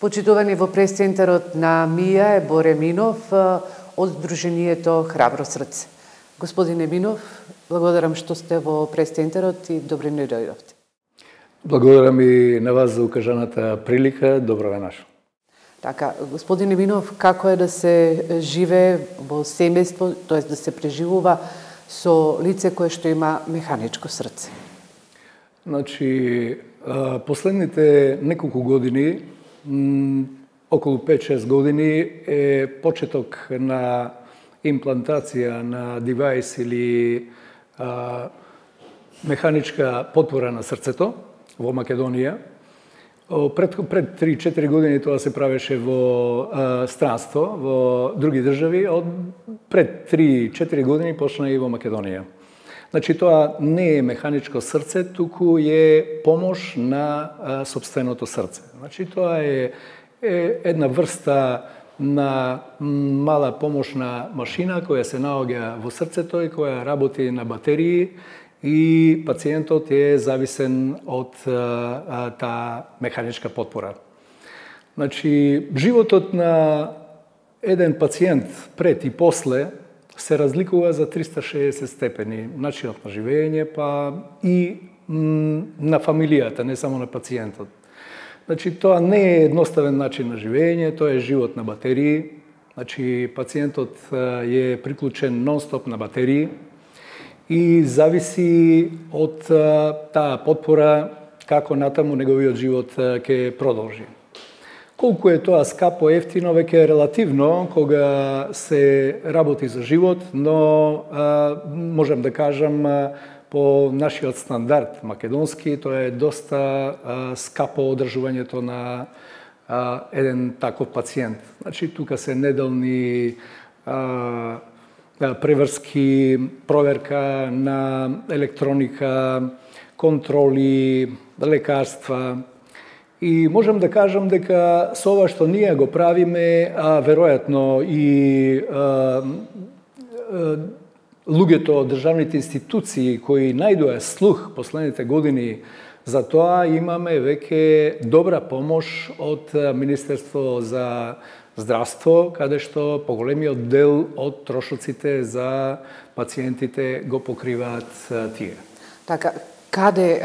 Почитувани во прес-центарот на МИА е Боре Минов од Сдруженијето Храбро срце. Господине Минов, благодарам што сте во прес-центарот и добре ни дојдовте. Благодарам и на вас за укажаната прилика. Добро ве нашо. Така, господине Минов, како е да се живее во семејство, тоа да се преживува со лице кое што има механичко срце? Значи, последните неколку години, околу 5-6 години, е почеток на имплантација на девајс или механичка потпора на срцето во Македонија. Пред 3-4 години тоа се правеше во странство, во други држави, пред 3-4 години почна и во Македонија. Значи, тоа не е механичко срце, туку е помош на сопственото срце. Значи, тоа е една врста на мала помошна машина која се наоѓа во срцето и која работи на батерии и пациентот е зависен од таа механичка потпора. Значи, животот на еден пациент пред и после се разликува за 360 степени. Начинот на живење, па и на фамилијата, не само на пациентот. Значи, тоа не е едноставен начин на живење, тоа е живот на батерии. Значи, пациентот е приклучен нон-стоп на батерии и зависи од таа потпора како натаму неговиот живот ќе продолжи. Колку е тоа скапо, ефтино, веќе е релативно кога се работи за живот, но можам да кажам по нашиот стандард македонски, тоа е доста скапо одржувањето на еден таков пациент. Значи, тука се неделни преврски, проверка на електроника, контроли, лекарства. И можам да кажам дека со ова што ние го правиме, а веројатно и луѓето од државните институции кои најдоа слух последните години за тоа, имаме веќе добра помош од Министерство за здравство, каде што поголемиот дел од трошоците за пациентите го покриваат тие. Така, каде,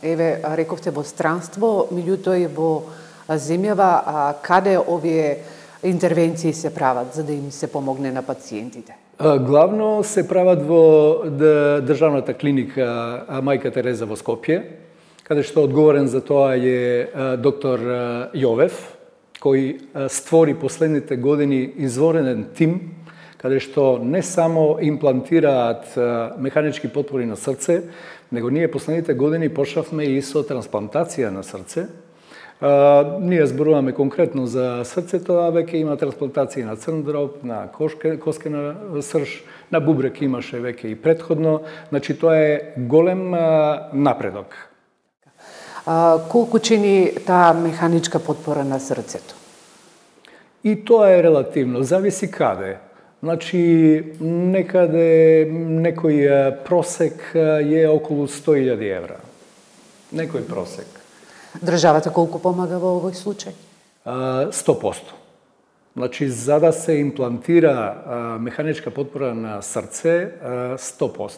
еве, рековте во странство, меѓутоа и во земјава, каде овие интервенции се прават за да им се помогне на пациентите? Главно се прават во државната клиника Мајка Тереза во Скопје, каде што одговорен за тоа е доктор Јовев, кој створи последните години изворенен тим, каде што не само имплантираат механички потпори на срце, него ние последните години почнавме и со трансплантација на срце. Ние зборуваме конкретно за срцето, а веќе има трансплантации на црн дроб, на коскена срж, на бубрек имаше веќе и претходно. Значи, тоа е голем напредок. Колку чини таа механичка потпора на срцето? И тоа е релативно, зависи каде. Значи, некаде некој просек е околу 100.000 евра. Некој просек. Државата колку помага во овој случај? 100%. Значи, за да се имплантира механичка потпора на срце, 100%.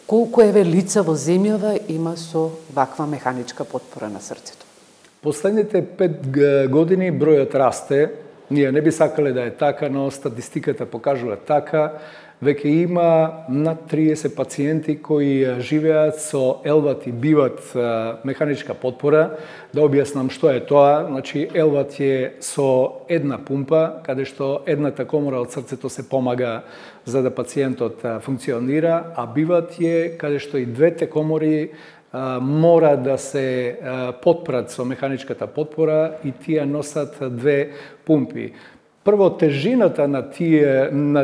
Колку еве лица во земјава има со ваква механичка потпора на срцето? Последните 5 години бројот расте. Ние не би сакале да е така, но статистиката покажува така. Веќе има над 30 пациенти кои живеат со елват и биват механичка потпора. Да објаснам што е тоа. Значи, елват е со една пумпа, каде што едната комора од срцето се помага за да пациентот функционира, а биват е каде што и двете комори мора да се потпрат со механичката потпора и тие носат две пумпи. Прво, тежината на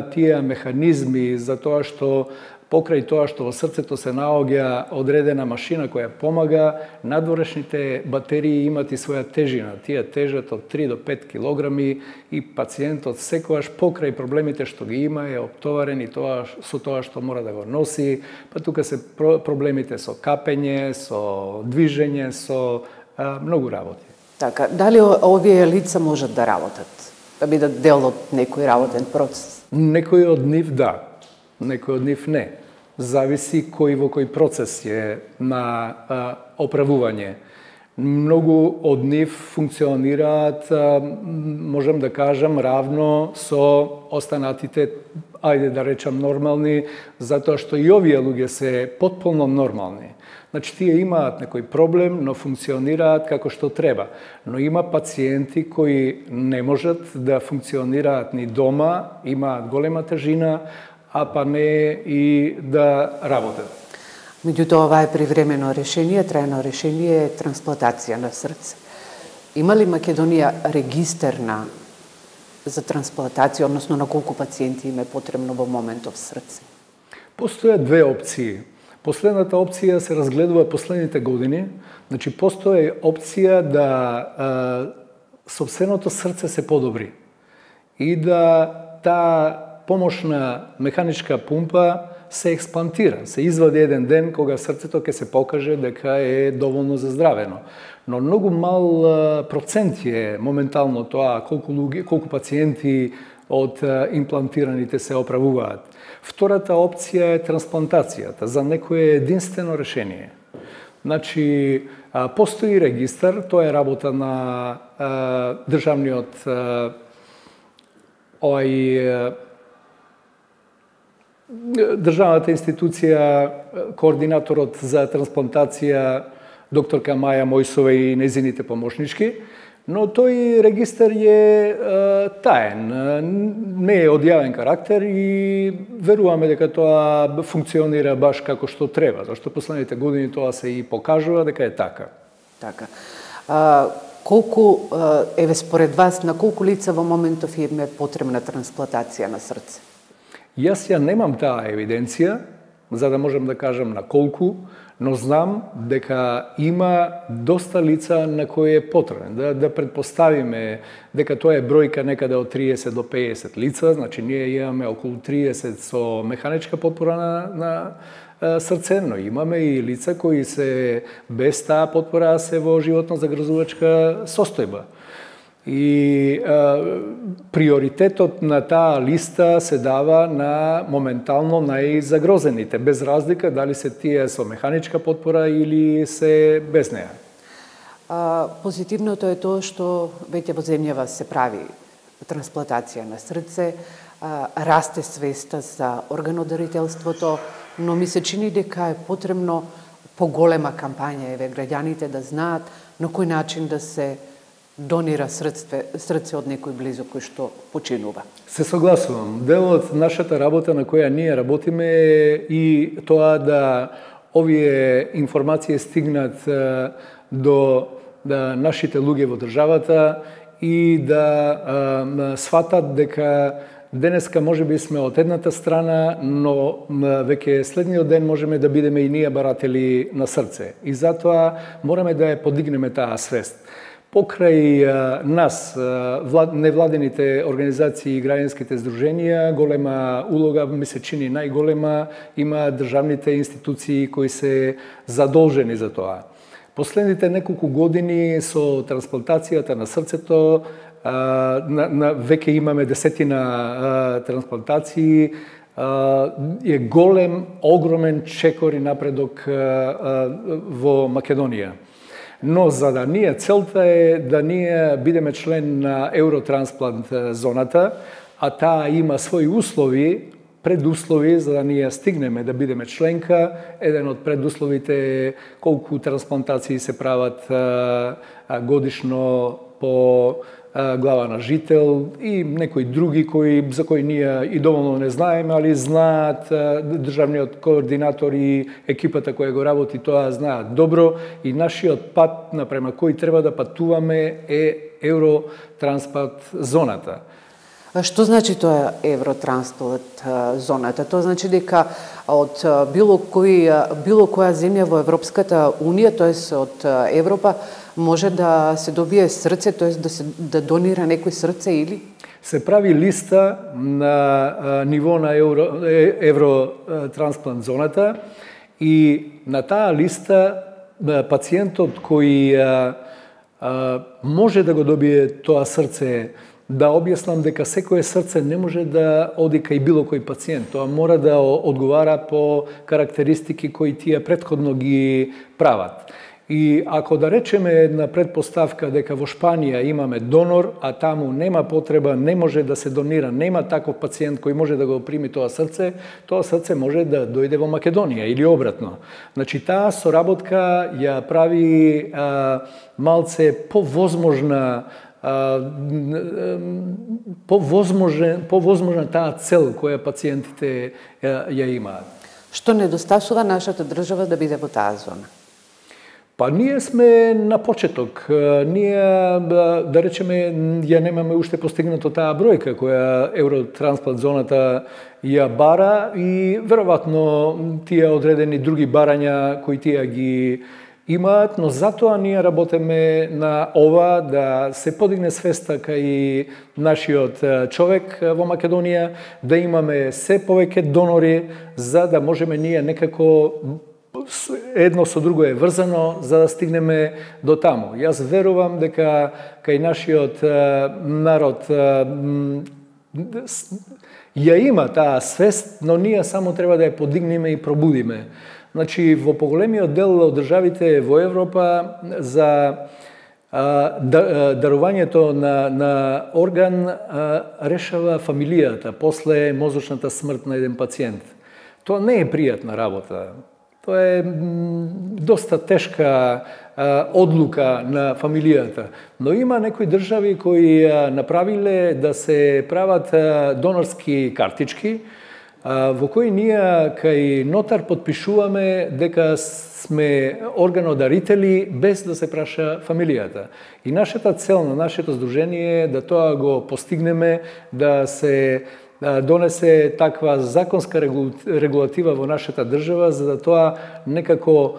тие механизми, за тоа што покрај тоа што во срцето се наоѓа одредена машина која помага, надворешните батерии имат и своја тежина. Тие тежат од 3 до 5 килограми и пациентот секогаш покрај проблемите што ги има е оптоварен и со тоа што мора да го носи. Па тука се проблемите со капење, со движење, со многу работи. Така, дали овие лица можат да работат? Да бидат дел од некој работен процес? Некои од нив да, некои од нив не. Зависи кој во кој процес е на оправување. Многу од нив функционираат, можем да кажам, равно со останатите, ајде да речам, нормални, затоа што и овие луѓе се потполно нормални. Значи, тие имаат некој проблем, но функционираат како што треба. Но има пациенти кои не можат да функционираат ни дома, имаат голема тежина, а па не и да работат. Меѓутоа, ова е привремено решение, трајно решение е трансплантација на срце. Има ли Македонија регистер за трансплантација, односно на колку пациенти им е потребно во моментов срце? Постојат две опции. Последната опција се разгледува последните години. Значи, постои опција да сопственото срце се подобри и да таа помошна механичка пумпа се експлантира, се извади еден ден кога срцето ќе се покаже дека е доволно заздравено. Но многу мал процент е моментално тоа колку пациенти од имплантираните се оправуваат. Втората опција е трансплантацијата. За некој е единствено решение. Значи, постои регистар, тоа е работа на државниот државната институција, координаторот за трансплантација, докторка Маја Мојсова и незините помошнички, но тој регистар е таен, не е од јавен карактер и веруваме дека тоа функционира баш како што треба, зашто последните години тоа се и покажува дека е така. Така. Колку, еве според вас, на колку лица во моментов им е потребна трансплантација на срце? Јас ја немам таа евиденција, за да можам да кажам на колку, но знам дека има доста лица на кои е потребен. Да предпоставиме дека тоа е бројка некаде од 30 до 50 лица, значи ние имаме околу 30 со механичка потпора на срце, но имаме и лица кои се без таа потпора, се во животно-загрзувачка состојба. И приоритетот на таа листа се дава на моментално најзагрозените, без разлика дали се тие со механичка потпора или се без неа. Позитивното е тоа што веќе во земјава се прави трансплантација на срце, расте свеста за органодарителството, но ми се чини дека е потребно поголема кампања, еве граѓаните да знаат на кој начин да се донира срце од некој близо кој што починува. Се согласувам. Дел од нашата работа на која ние работиме е и тоа да овие информации стигнат до нашите луѓе во државата и да сватат дека денеска можеби сме од едната страна, но веќе следниот ден можеме да бидеме и ние баратели на срце. И затоа мораме да ја подигнеме таа свест. Покрај нас, невладените организации и граѓанските здруженија, голема улога, ми се чини најголема, има државните институции кои се задолжени за тоа. Последните неколку години со трансплантацијата на срцето, веќе имаме десетина трансплантации, е голем, огромен чекор и напредок во Македонија. Но за да ние целта е да ние бидеме член на Евротрансплант зоната, а таа има своји услови, предуслови за да ние стигнеме да бидеме членка. Еден од предусловите е колку трансплантации се прават годишно по глава на жител и некои други за кои ние и доволно не знаеме, али знаат државниот координатор и екипата која го работи тоа знаат добро и нашиот пат напрема кој треба да патуваме е Евротрансплант зоната. Што значи тоа Евротрансплант зоната? Тоа значи дека од било која земја во Европската Унија, тоест од Европа, може да се добие срце, тоест да донира некој срце или? Се прави листа на ниво на Евротрансплант зоната и на таа листа пациентот кој може да го добие тоа срце, да објаснам дека секое срце не може да оди кај било кој пациент. Тоа мора да одговара по карактеристики кои тие претходно ги прават. И ако да речеме една предпоставка дека во Шпанија имаме донор, а таму нема потреба, не може да се донира, нема таков пациент кој може да го прими тоа срце може да дојде во Македонија или обратно. Значи, таа соработка ја прави малце повозможна таа цел која пациентите ја имаат. Што недостасува нашата држава да биде во таа зона? Па ние сме на почеток. Ние, да речеме, ја немаме уште постигнато таа бројка која Евротрансплант зоната ја бара и веројатно тие одредени други барања кои тие ги имаат, но затоа ние работиме на ова да се подигне свеста кај нашиот човек во Македонија, да имаме се повеќе донори за да можеме ние некако едно со друго е врзано за да стигнеме до таму. Јас верувам дека кај нашиот народ ја има таа свест, но ние само треба да ја подигнеме и пробудиме. Значи, во поголемиот дел од државите во Европа за дарувањето на орган решава фамилијата после мозочната смрт на еден пациент. Тоа не е пријатна работа. Тоа е доста тешка одлука на фамилијата. Но има некои држави кои направиле да се прават донорски картички, во кои ние кај нотар подпишуваме дека сме органодарители без да се праша фамилијата. И нашата цел на нашето здружение е да тоа го постигнеме, да се донесе таква законска регулатива во нашата држава, за да тоа некако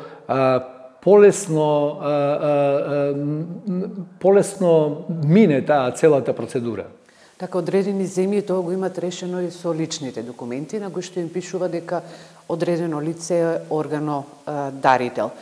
полесно мине таа целата процедура. Така, одредени земји тоа го имат решено и со личните документи, на кои што им пишува дека одредено лице е органодарител.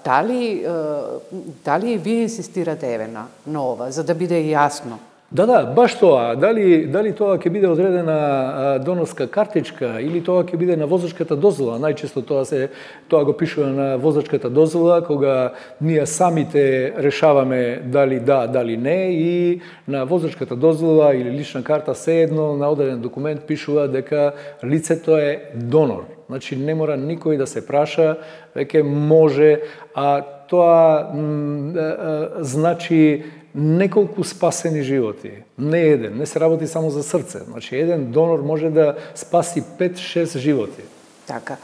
Дали вие инсистирате еве на ова, за да биде јасно? Да, баш тоа. Дали тоа ќе биде одредена донорска картичка или тоа ќе биде на возачката дозвола. Најчесто тоа го пишува на возачката дозвола, кога ние самите решаваме дали да, дали не, и на возачката дозвола или лична карта седно на одреден документ пишува дека лицето е донор. Значи не мора никој да се праша, веќе може, а тоа значи неколку спасени животи. Не еден, не се работи само за срце. Значи, еден донор може да спаси 5-6 животи. Така.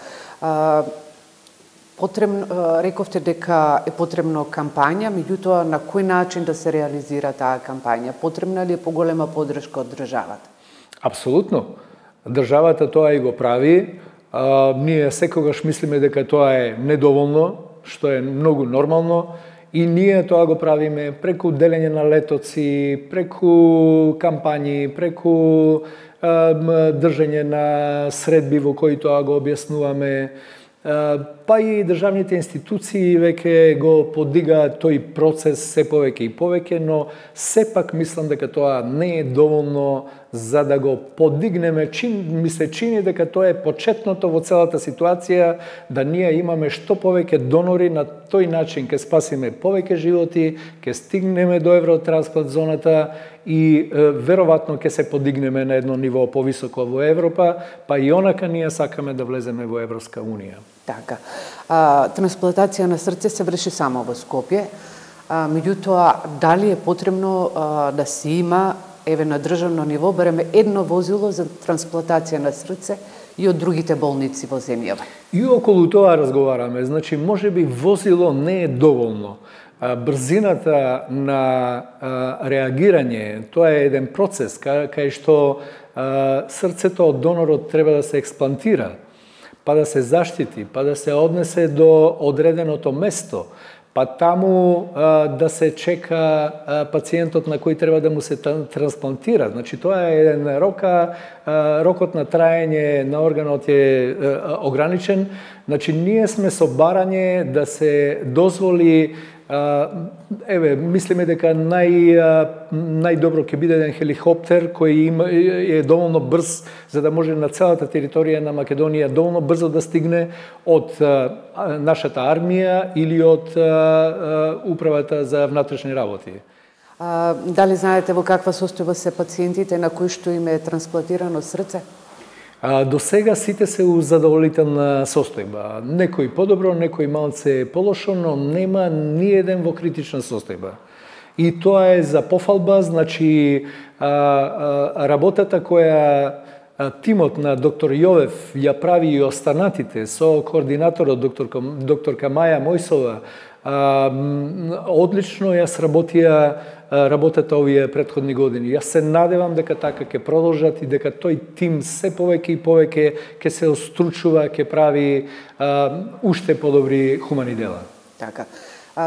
Рековте дека е потребно кампања, меѓутоа на кој начин да се реализира таа кампања? Потребна ли е поголема поддршка од државата? Апсолутно. Државата тоа и го прави. Ние секогаш мислиме дека тоа е недоволно, што е многу нормално. И ние тоа го правиме преку делење на летоци, преку кампањи, преку држање на средби во кои тоа го објаснуваме. Па и државните институции веќе го подигаат тој процес се повеќе и повеќе, но сепак мислам дека тоа не е доволно за да го подигнеме. Ми се чини дека тоа е почетното во целата ситуација, да ние имаме што повеќе донори, на тој начин ќе спасиме повеќе животи, ќе стигнеме до Евротрансплант зоната и веројатно ќе се подигнеме на едно ниво повисоко во Европа, па и онака ние сакаме да влеземе во Европска унија. Така. Трансплантација на срце се врши само во Скопје, меѓутоа дали е потребно да се има еве на државно ниво барем едно возило за трансплантација на срце и од другите болници во земјава? И околу тоа разговараме. Значи, можеби возило не е доволно. Брзината на реагирање, тоа е еден процес кај што срцето од донорот треба да се експлантира, па да се заштити, па да се однесе до одреденото место, па таму да се чека пациентот на кој треба да му се трансплантира. Значи, тоа е еден рокот на траење на органот е ограничен. Значи, ние сме со барање да се дозволи Еве, мислиме дека најдобро ќе биде еден хеликоптер кој е доволно брз за да може на целата територија на Македонија доволно брзо да стигне од нашата армија или од управата за внатрешни работи. Дали знаете во каква состојба се пациентите на кои што им е трансплантирано срце? До сега сите се у задоволителна состојба. Некој подобро, некој малце полошо, но нема ни еден во критична состојба. И тоа е за пофалба, значи работата која тимот на доктор Јовев ја прави и останатите со координаторот докторка Маја Мојсова, одлично ја сработија работата овие претходни години. Јас се надевам дека така ќе продолжат и дека тој тим се повеќе и повеќе ќе се остручува, ќе прави уште подобри хумани дела. Така.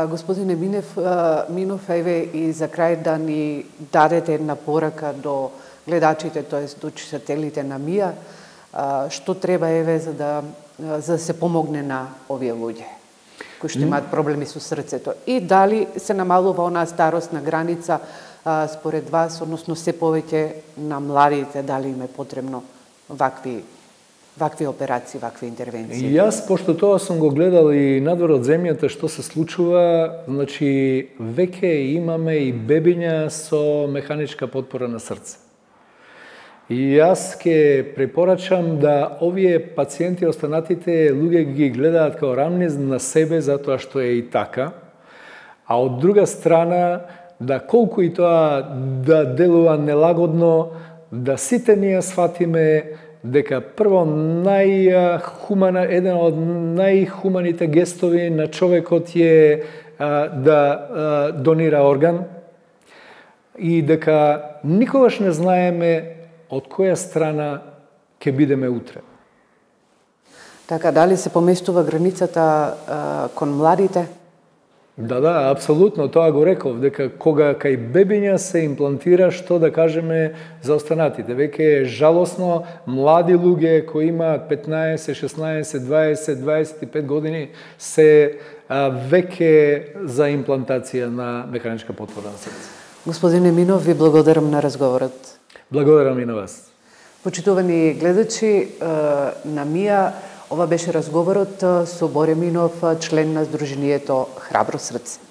Господине Минов, еве и за крај да ни дадете една порака до гледачите, тоест до читателите на МИА, што треба еве за да се помогне на овие луѓе кои што имаат проблеми со срцето, и дали се намалува онаа старосна граница според вас, односно се повеќе на младите, дали им е потребно вакви операции, вакви интервенции? Јас, пошто тоа сум го гледал и надвор од земјата што се случува, значи веќе имаме и бебиња со механичка потпора на срце. И јас ќе препорачам да овие пациенти, останатите луѓе ги гледаат као рамни на себе, затоа што е и така, а од друга страна, да колку и тоа да делува нелагодно, да сите ние сватиме дека прво еден од најхуманите гестови на човекот е да донира орган и дека никогаш не знаеме од која страна ќе бидеме утре. Така, дали се поместува границата кон младите? Да, апсолутно, тоа го реков, дека кога кај бебиња се имплантира, што да кажеме за останатите. Веќе е жалосно, млади луѓе кои имаат 15, 16, 20, 25 години се веќе за имплантација на механичка потпора на срце. Господине Минов, ви благодарам на разговорот. Благодарам и на вас. Почитувани гледачи на МИА, ова беше разговорот со Боре Минов, член на Сдруженијето Храбро срце.